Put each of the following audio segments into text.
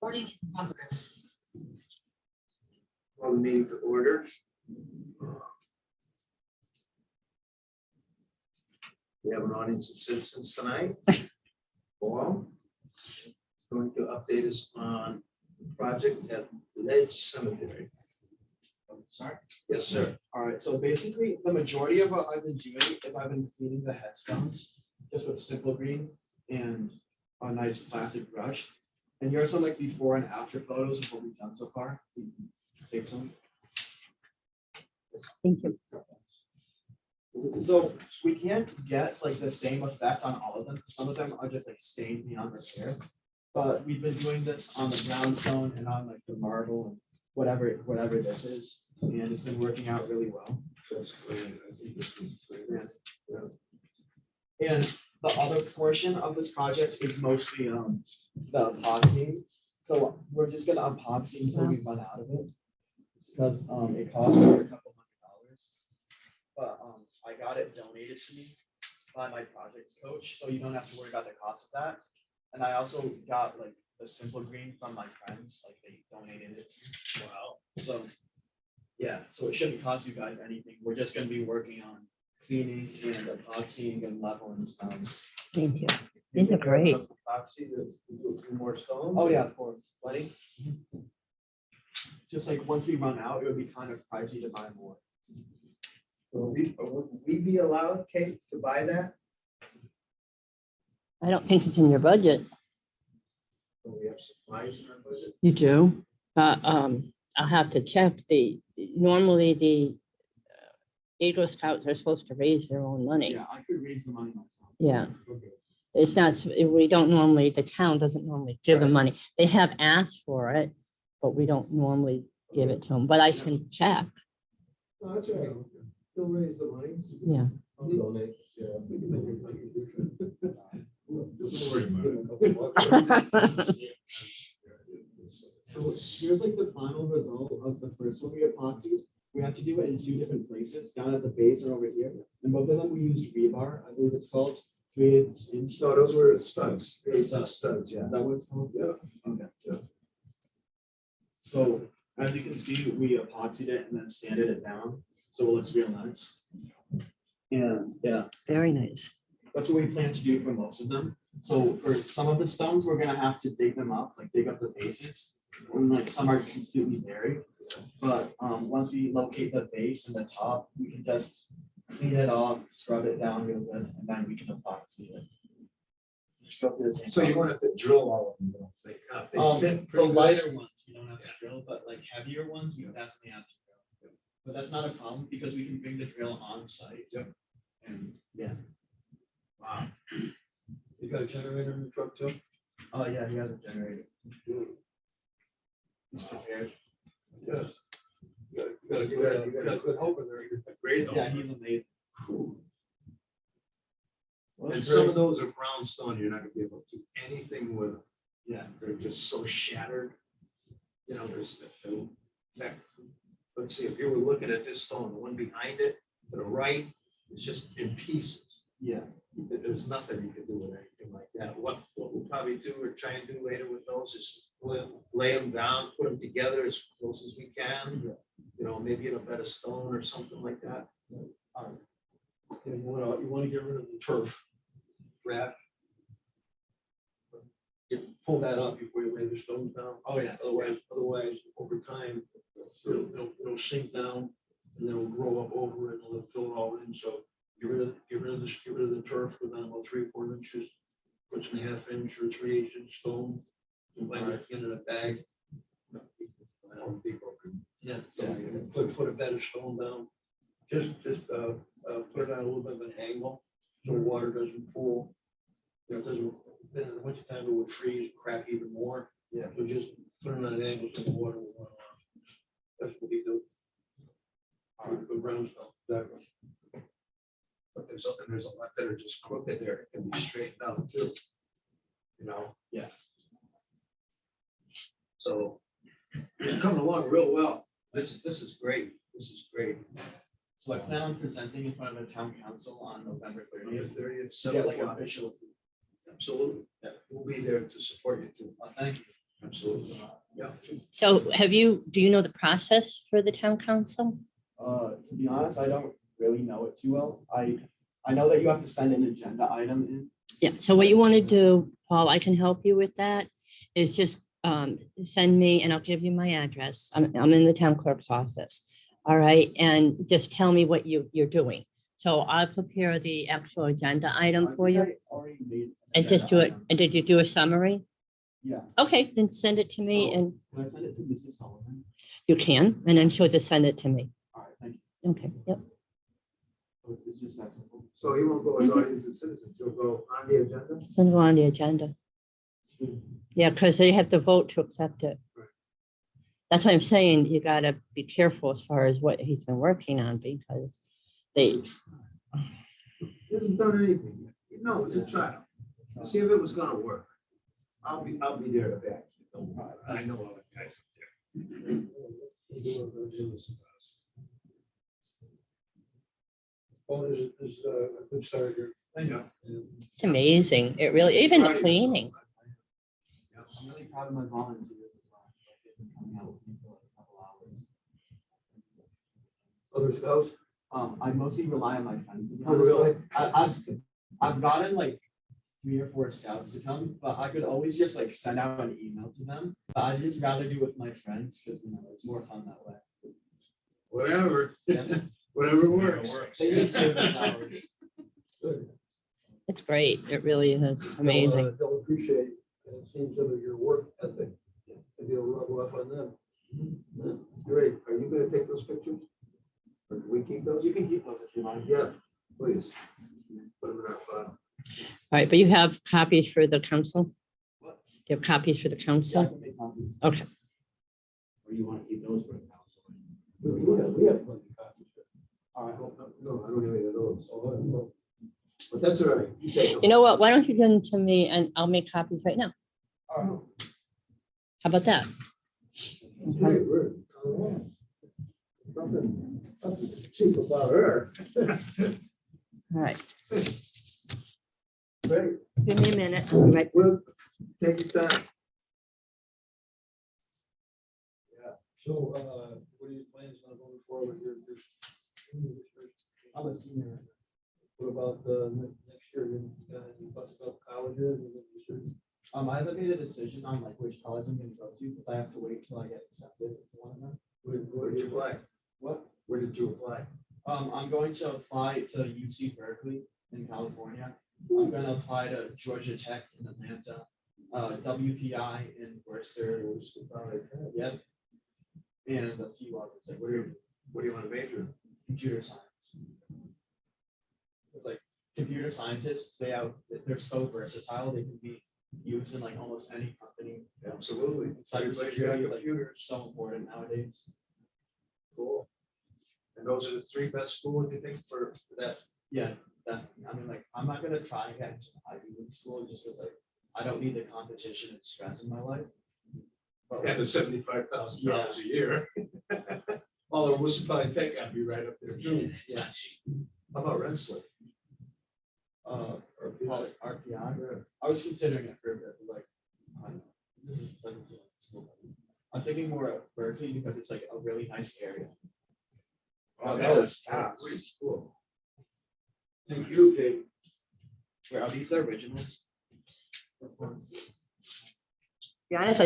Recording in progress. Call the meeting to order. We have an audience of citizens tonight. Paul is going to update us on the project at Ledge Cemetery. Sorry. Yes, sir. All right, so basically, the majority of what I've been doing is I've been cleaning the headstones just with Simple Green and a nice plastic brush. And here are some like before and after photos of what we've done so far. Take some. Thank you. So we can't get like the same effect on all of them. Some of them are just like stained beyond repair. But we've been doing this on the brownstone and on like the marble and whatever this is. And it's been working out really well. That's great. I think this is great. And the other portion of this project is mostly the epoxy. So we're just gonna epoxy until we run out of it. Because it costs over a couple $100. But I got it donated to me by my project coach, so you don't have to worry about the cost of that. And I also got like the Simple Green from my friends, like they donated it to me. Wow. So yeah, so it shouldn't cost you guys anything. We're just gonna be working on cleaning and epoxying and leveling the stones. Thank you. These are great. Epoxy to do a few more stones. Oh yeah, of course. Buddy. It's just like once we run out, it would be kind of pricey to buy more. Would we be allowed, Kate, to buy that? I don't think it's in your budget. Do we have supplies in our budget? You do? I'll have to check normally the Eagle Scouts are supposed to raise their own money. Yeah, I could raise the money myself. Yeah, Okay. it's not, we don't normally, the town doesn't normally give them money. They have asked for it, but we don't normally give it to them, but I can check. No, that's all right. They'll raise the money. Yeah. I'll donate. Yeah, we can make a contribution. So here's like the final result of the first one we epoxied. We had to do it in two different places, down at the base and over here. And both of them we used rebar, I believe it's called 3/8 inch. No, those were studs. Studs, yeah. Is that what it's called? Yeah. Okay. Yeah. So as you can see, we epoxied it and then sanded it down, so it looks real nice. And yeah, Very nice. that's what we plan to do for most of them. So for some of the stones, we're gonna have to dig them up, like dig up the bases. And like some are completely buried. But once we locate the base and the top, we can just clean it off, scrub it down real good, and then we can epoxy it. Still do the same So you won't have to drill all of them, don't think. They fit The pretty good. lighter ones, you don't have to drill, but like heavier ones, you definitely have to drill. But that's not a problem because we can bring the drill on site. Yep. And yeah, Wow. You got a generator in the truck too? oh yeah, he has a generator. He's prepared. Yes. You got a good helper there. You're a great Yeah, helper. he's amazing. Well, And it's some great. of those are brownstone, you're not gonna be able to do anything with them. Yeah, They're just so shattered. You know, there's, in fact, let's see, if you were looking at this stone, the one behind it, to the right, it's just in pieces. yeah. There's nothing you can do with anything like that. What we'll probably do or try and do later with those is lay them down, put them together as close as we can. You know, maybe in a bed of stone or something like that. You wanna get rid of the turf. Wrap. Pull that up before you lay the stones down. Oh yeah. Otherwise, over time, it'll sink down and then it'll grow up over it and it'll fill it all in. So get rid of the turf, go down about 3 or 4 inches. Put some 1/2 inch or 3/8 inch stone. And lay it in a bag. Yeah, so you put a bed of stone down. Just put it on a little bit of an angle so water doesn't pool. You know, it doesn't, then in the winter time it would freeze, crack even more. Yeah. So just put it on an angle so the water will run off. That's what we do. The brownstone, exactly. But there's a lot that are just crooked there. It can be straightened out too. You know? Yeah. So it's coming along real well. This is great. This is great. So I plan on presenting in front of the town council on November 30th. 30th, To 7 get like an o'clock. official. Absolutely. Yeah, we'll be there to support you too. Thank you. Absolutely. Yeah. So do you know the process for the town council? To be honest, I don't really know it too well. I know that you have to send an agenda item in. Yeah, so what you want to do, Paul, I can help you with that, is just send me, and I'll give you my address. I'm in the town clerk's office. All right, and just tell me what you're doing. So I'll prepare the actual agenda item for you. I already made an And just do agenda it, item. and did you do a summary? Yeah. Okay, then send it to me So- and Can I send it to Mrs. Sullivan? you can, and then she'll just send it to me. All right, thank you. Okay, yep. So it's just that simple. So he won't go as audience and citizens, he'll go on the agenda? Send it on the agenda. Yeah, because they have to vote to accept it. Right. That's why I'm saying you gotta be careful as far as what he's been working on, because they, He hasn't done anything yet. No, it's a trial. See if it was gonna work. I'll be there to back you. Don't worry. I know all the guys up there. Well, there's a good start here. Yeah. it's amazing. It really, even the cleaning. I'm really proud of my volunteers as well. Like, they've been coming out with me for like a couple hours. Other scouts? I mostly rely on my friends. To be Oh, honest. really? I've gotten like 3 or 4 scouts to come, but I could always just like send out an email to them. But I'd just rather do with my friends because it's more fun that way. Whatever, Yeah. whatever works. They need service hours. Good. It's great. It really is amazing. They'll appreciate, and it seems some of your work ethic, and it'll rub off on them. Yeah, Great. Are you gonna take those pictures? Or can we keep those? You can keep those if you like. Yeah, please. Put them in our file. All right, but you have copies for the council? What? You have copies for the Yeah, I council? can make copies. Okay, Or you want to keep those for the council? we have plenty of copies. All right. No, I don't have any of those. Oh, well, But that's all right. You take them. you know what? Why don't you give them to me and I'll make copies right now? All right. How about that? That's great, we're- Nothing cheap about her. All right, Great. give me a minute. I'll be right. Well, take your time. So, what are your plans on going forward here? I'm a senior. What about next year? You got any thoughts about colleges? I haven't made a decision on like which college I'm gonna go to because I have to wait till I get accepted into one of them. Where did you apply? What? Where did you apply? I'm going to apply to UC Berkeley in California. I'm gonna apply to Georgia Tech in Atlanta, WPI in Worcester. Yep. And a few others, like What do you want to major in? computer science. It's like computer scientists, they're so versatile, they can be used in like almost any company. Absolutely. Cybersecurity is like so important nowadays. Cool. And those are the 3 best schools you think for that? Yeah, definitely. I mean, like, I'm not gonna try and get into Ivy League school just because like I don't need the competition and stress in my life. But And the $75,000 a year. Although Worcester Polytech, I'd be right up there too. yeah, How about Rensselaer? or probably RPI. I was considering it for a bit, but like, this doesn't seem like school. I'm thinking more of Berkeley because it's like a really nice area. Oh, that that's was great school. Thank you, Kate. Where are these the originals? To be honest,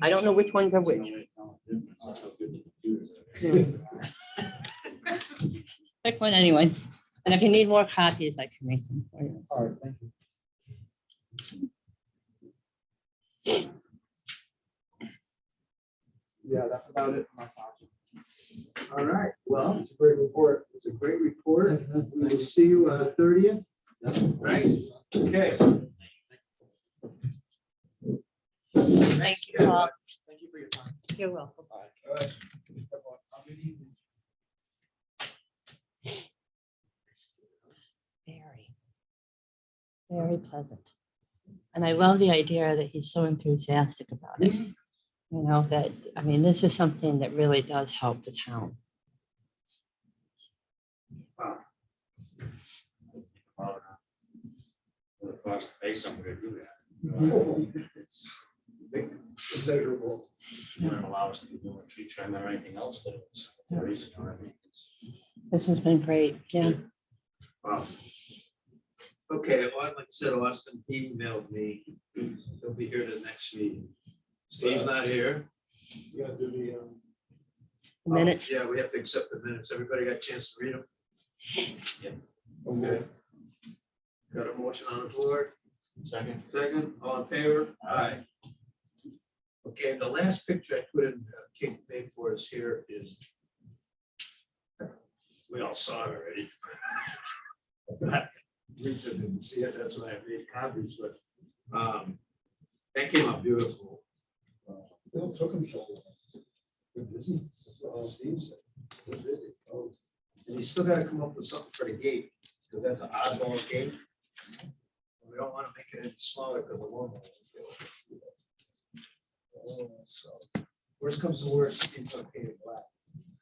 I don't know which ones are which. That's how good the computers are. Pick one anyway. And if you need more copies, I can make them for you. All right, thank you. Yeah, that's about it for my project. All right, well, it's a great report. It's a great report. We will see you on the 30th. Right? Okay. Thank you, Paul. Thank you for your time. You're welcome. All right. Have a good evening. Very pleasant. And I love the idea that he's so enthusiastic about it. You know, that, I mean, this is something that really does help the town. For the cost to pay somebody to do that. Mhm. It's Measurable. Wouldn't allow us to do more tree trim or anything else that it's. there is, you know what I mean? This has been great. Yeah. Wow. Okay, well, like I said, Austin emailed me. He'll be here to the next meeting. Steve's not here. You gotta do the, Minutes. Yeah, we have to accept the minutes. Everybody got a chance to read them? Okay. Got a motion on the floor? Second. Second, all in favor? Aye. Okay, and the last picture I put in, King made for us here is. We all saw it already. Lisa didn't see it, that's why I made copies, but, that came out beautiful. Bill took him so long. Good busy. That's what all Steve said. Good busy. Oh, And you still gotta come up with something for the gate, because that's an oddball gate. We don't wanna make it any smaller, because the one. So, worst comes to worst, it's okay in black.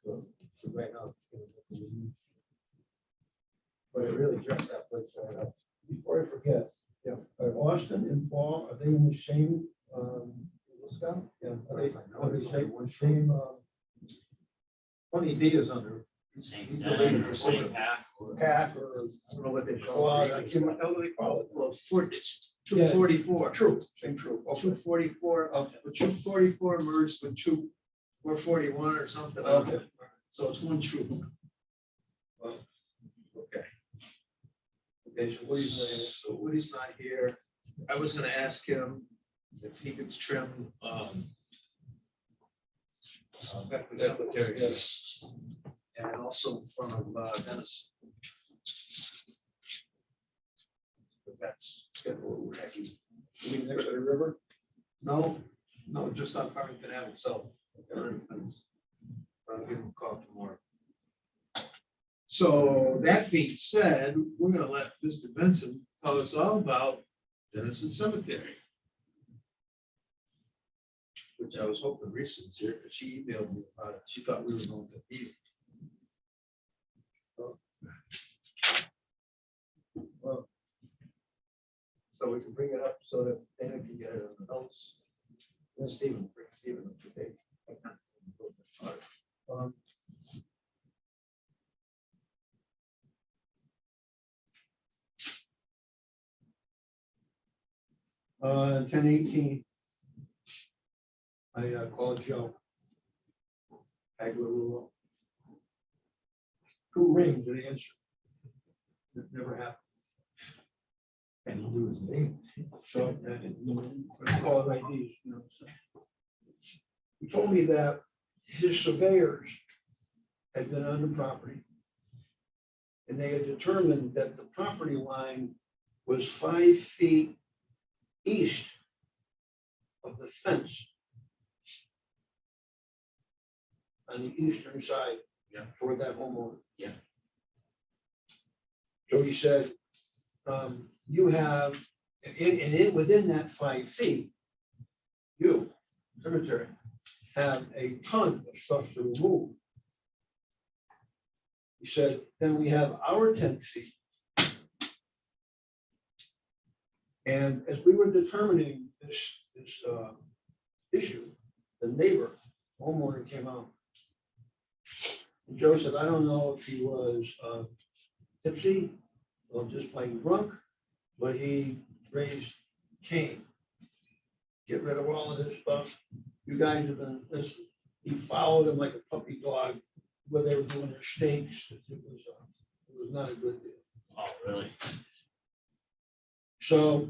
So right now. But it really dressed that place right up. before I forget, yeah, Austin and Paul, are they in the same, Scout? Yeah, are they same, Funny D is under Same He's time related or to same something. pack or. pack or I don't know what they call squad, I it. can't remember what they call it. Well, it's 244. True, same true. Okay. 244, Okay. but 244 merged with 441 or something. Okay. So it's one troop. Well, okay. Okay, so Woody's not here. I was gonna ask him if he could trim, Beckley Cemetery. And also in front of, Dennis. But that's getting a little wacky. You mean next to the river? No, just on Farmington Ave itself. I'll give him a call tomorrow. So that being said, we're gonna let Mr. Benson tell us all about Dennison Cemetery. Which I was hoping Reese's here, because she emailed me about it. She thought we were going to meet. Well, so we can bring it up so that Dana can get it on the notes. And Stephen, bring Stephen up to date. Um, 10:18. I called Joe. Aguilar. Who rings and answer? It never happened. And he knew his name. So, I call it IDs, you know. So. He told me that his surveyors had been on the property. And they had determined that the property line was 5 feet east of the fence on the eastern side. Yeah. Toward that homeowner. Yeah. So he said, you have, within that 5 feet, you, cemetery, have a ton of stuff to remove. He said, then we have our 10 feet. And as we were determining this issue, the neighbor, homeowner came out. And Joe said, I don't know if he was tipsy or just plain drunk, but he raised Cain. Get rid of all of this stuff. You guys have been listening. He followed him like a puppy dog where they were doing their stakes. It was not a good deal. Oh, really? So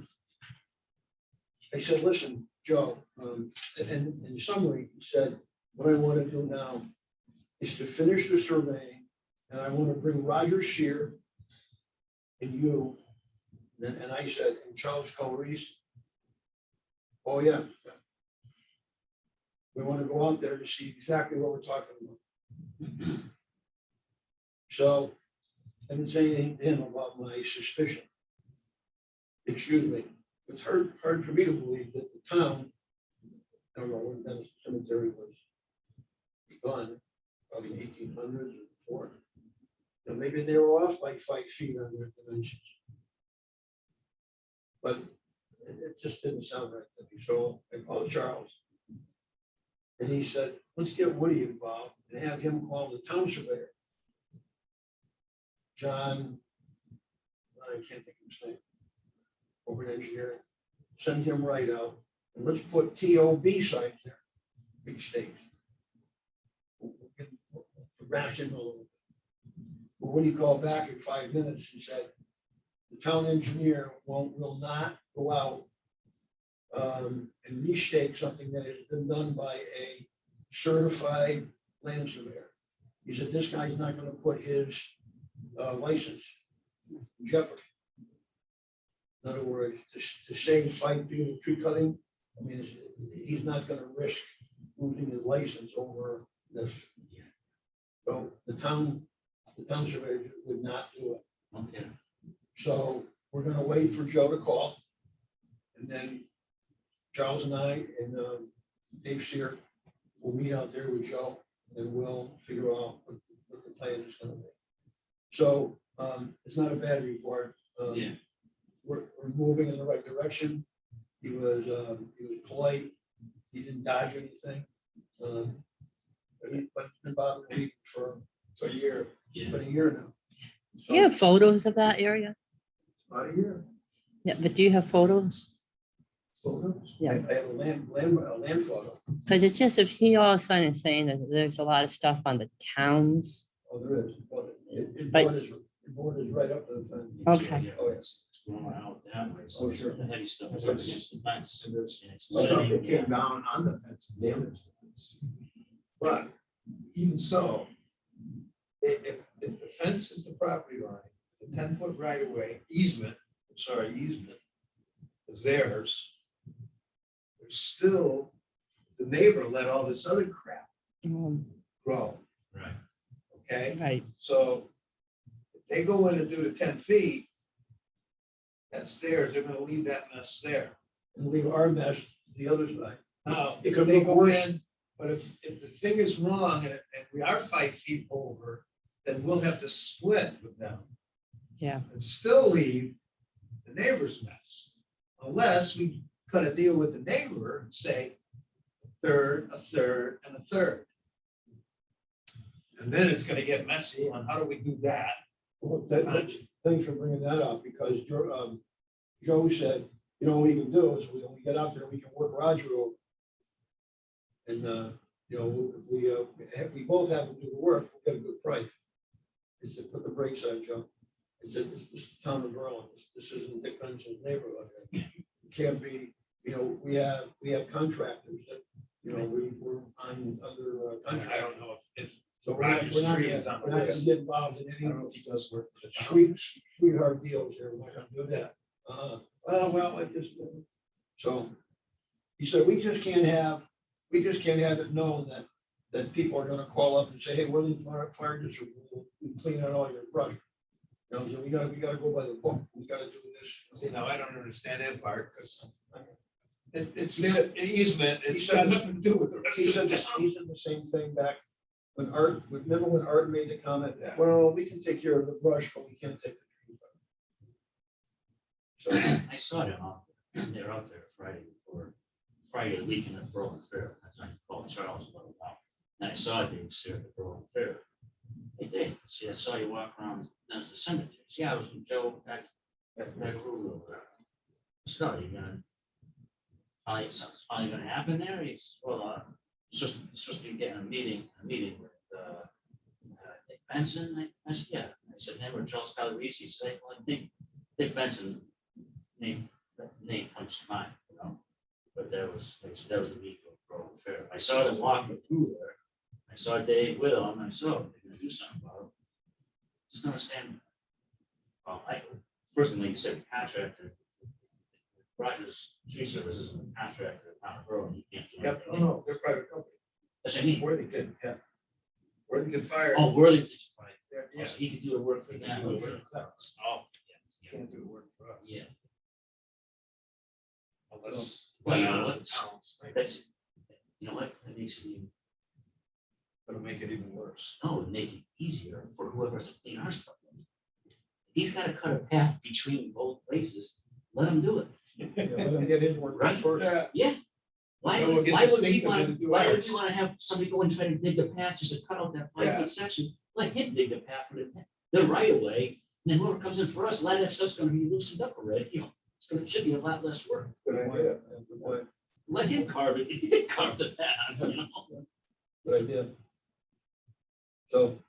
I said, listen, Joe, and in summary, he said, what I want to do now is to finish the surveying, and I want to bring Roger Shear and you, and I said, and Charles Colreese. Oh, yeah. We want to go out there to see exactly what we're talking about. So I didn't say anything to him about my suspicion. Excuse me. It's hard for me to believe that the town, I don't know when that cemetery was done, probably 1800s or 400. And maybe they were off like 5 feet on their dimensions. But it just didn't sound right to me, so I called Charles. And he said, let's get Woody involved and have him call the town surveyor. John, I can't think of his name. Over in engineering, send him right out, and let's put TOB signs there, big stakes. Ration a little bit. But when he called back in 5 minutes, he said, the town engineer will not go out and restake something that has been done by a certified land surveyor. He said, this guy's not gonna put his license in jeopardy. In other words, to save 5 feet of tree cutting, I mean, he's not gonna risk losing his license over this. So the town surveyor would not do it. Okay. So we're gonna wait for Joe to call. And then Charles and I and Dave Sear will meet out there with Joe and we'll figure out what the plan is gonna be. So it's not a bad report. Yeah. We're moving in the right direction. He was polite. He didn't dodge anything. But it's been bothering me for a year, Yeah. but a year now. Do you have photos of that area? About a year. Yeah, but do you have photos? Photos? Yeah. I have a land photo. Because it's just if he all of a sudden is saying that there's a lot of stuff on the towns. Oh, there is. Well, it But- borders right up to the fence. Okay. Yeah, Oh, it's going out that way. So Oh, sure. The heavy stuff is against the fence. And there's And it's stuff that sitting, came yeah. down on the fence and damaged the fence. But even so, if the fence is the property line, the 10-foot right of way easement is theirs. There's still, the neighbor let all this other crap grow, Right. okay? Right. So if they go in and do the 10 feet, that's theirs, they're gonna leave that mess there. And leave our mess the other side. Now, It if could they look go worse. in, but if the thing is wrong and we are 5 feet over, then we'll have to split with them Yeah. and still leave the neighbor's mess. Unless we cut a deal with the neighbor and say a third, and a third. And then it's gonna get messy on how do we do that? Well, thanks for bringing that up because Joe said, you know, what we can do is when we get out there, we can work Roger over. And, you know, if we both have to do the work, we'll get a good price. He said, put the brakes on, Joe. He said, this is the town of Berlin. This isn't Dick Benson's neighborhood. It can't be, you know, we have contractors that, you know, we're on under contract. I don't know if So Roger's tree is on the we're not gonna list. get involved in I any don't know if he does work for the town. sweetheart deals here. We're not gonna do that. Well, I just, so he said, we just can't have it known that people are gonna call up and say, hey, we're the fire district, we clean out all your brush. You know, so we gotta go by the book. We gotta do this. See, now I don't understand that part because it's the easement. It's got nothing to do with the rest He of said, the town. he said the same thing back when remember when Art made the comment, Yeah. well, we can take care of the brush, but we can't take the trees. So, I saw them out there. They're out there Friday weekend at Berlin Fair. That's when I called Charles about it. And I saw Dave Sear at the Berlin Fair. Hey, Dave, see, I saw you walk around the cemeteries. Yeah, I was with Joe back road over there. So you gonna, something's finally gonna happen there? He's, well, it's supposed to be getting a meeting with, Dick Benson. I said, yeah. I said, neighbor Charles Calarisi. He said, well, I think Dick Benson name comes to mind, you know. But that was a week of Berlin Fair. I saw them walking through there. I saw Dave with them. I saw they're gonna do something about it. Just don't understand. Well, first thing, like you said, contractor. Rogers Tree Service isn't a contractor, not a borough. You can't do Yep, anything. no, they're private company. That's what I mean. Worthington, yeah. Worthington Fire. Oh, Worthington's right. Yeah. So he could do the work for He can them. do the work for them. Oh, yeah. Can't do the work for us. Yeah. Unless. Well, you know what? Towns think That's, you know what? That makes it even, It'll make it even worse. no, it'd make it easier for whoever's to clean our stuff. He's got to cut a path between both places. Let him do it. We're gonna get his work Right. first. Yeah. Why Then we'll would, get why the would state we to want, do why would ours. you want to have somebody go and try to dig the path just to cut out that 5 Yeah. foot section? Let him dig the path for the right of way. And then whoever comes in for us, a lot of that stuff's gonna be loosened up already, you know, it should be a lot less work. Good idea. Good point. Let him carve it, he can carve the path, you know? Good idea. So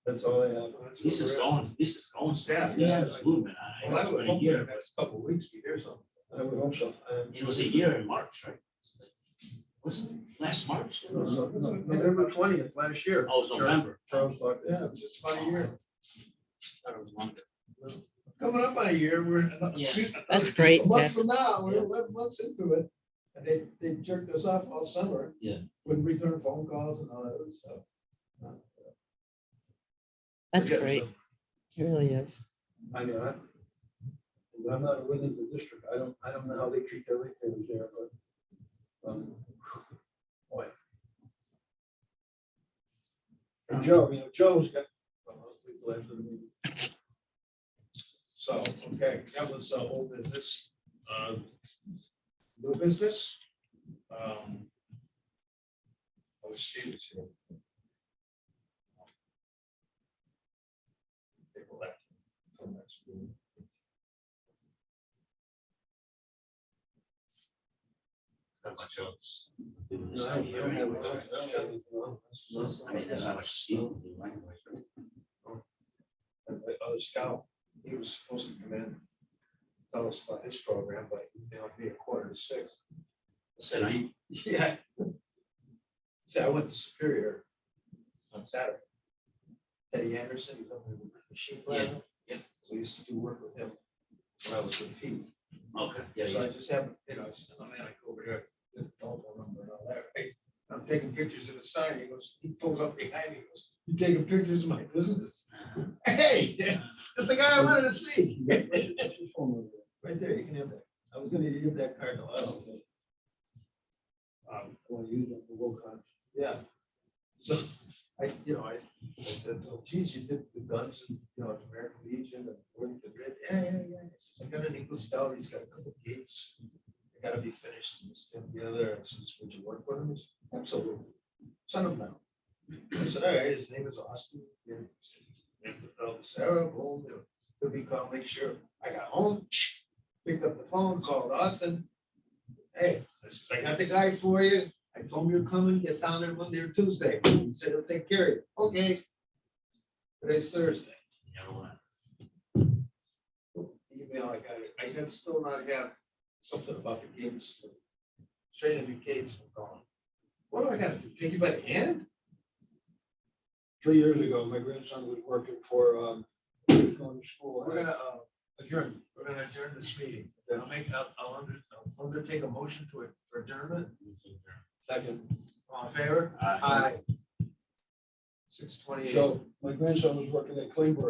that's all I have. This is going. Yeah. This is movement. Well, I It's would been a hope in year, the next couple of weeks we hear something. I would hope so. but it was a year in March, right? Wasn't it last March? November 20th last year. Oh, it was November. Charles Buck, yeah, it was just about a year. Thought it was longer. Coming up on a year, we're. Yeah. That's great, A month Jeff. from now, we're Yeah. 11 months into it, and they jerked us off all summer. Yeah. Wouldn't return phone calls and all that other stuff. That's We're getting great. somewhere. It really is. I mean, I'm not a witness of the district. I don't know how they treat their retailers there, but. Boy. And Joe, Joe's got. So, okay, that was old business. New business. Oh, Steve is here. Take a left. Come next room. Not much else. doing this No, I time of don't year have anyway, much- I right? don't have anything else. I mean, there's not much to see. to do anyway, right? And the other scout, he was supposed to come in, tell us about his program, but he emailed me 5:45. Said I, Yeah. See, I went to Superior on Saturday. Eddie Anderson, he's up in the machine plant. yeah. So I used to do work with him when I was with Pete. okay, yeah, So I yeah. just haven't, I said, oh man, I go over here, the telephone number and all that, right? I'm taking pictures of the sign, he pulls up behind me, he goes, you taking pictures of my business? Hey, that's the guy I wanted to see. Right there, you can have that. I was gonna give that card to us. Want to use it for Will Con. Yeah. So I said, oh geez, you did the guns and, American Legion and Worthington Red. Yeah. I says, I got an Eagle Scout, he's got a couple gates. They gotta be finished and this and the other. I says, would you work with him? He said, absolutely. Send him down. I said, all right, his name is Austin. Sarah, boom, he'll be calm, make sure. I got home, picked up the phone, called Austin. Hey, I says, I got the guy for you. I told him you're coming, get down there Monday or Tuesday. He said he'll take care of you. Okay. Today's Thursday. You know what? Email, I have still not have something about the gates. Straight into gates, I'm going. What do I gotta do? Take you by the hand? 3 years ago, my grandson was working for, he was going to school. We're gonna Adjourn. we're gonna adjourn this meeting. I'll undertake a motion for adjournment. Second. All in favor? Aye. 6:28. So my grandson was working at Klingberg.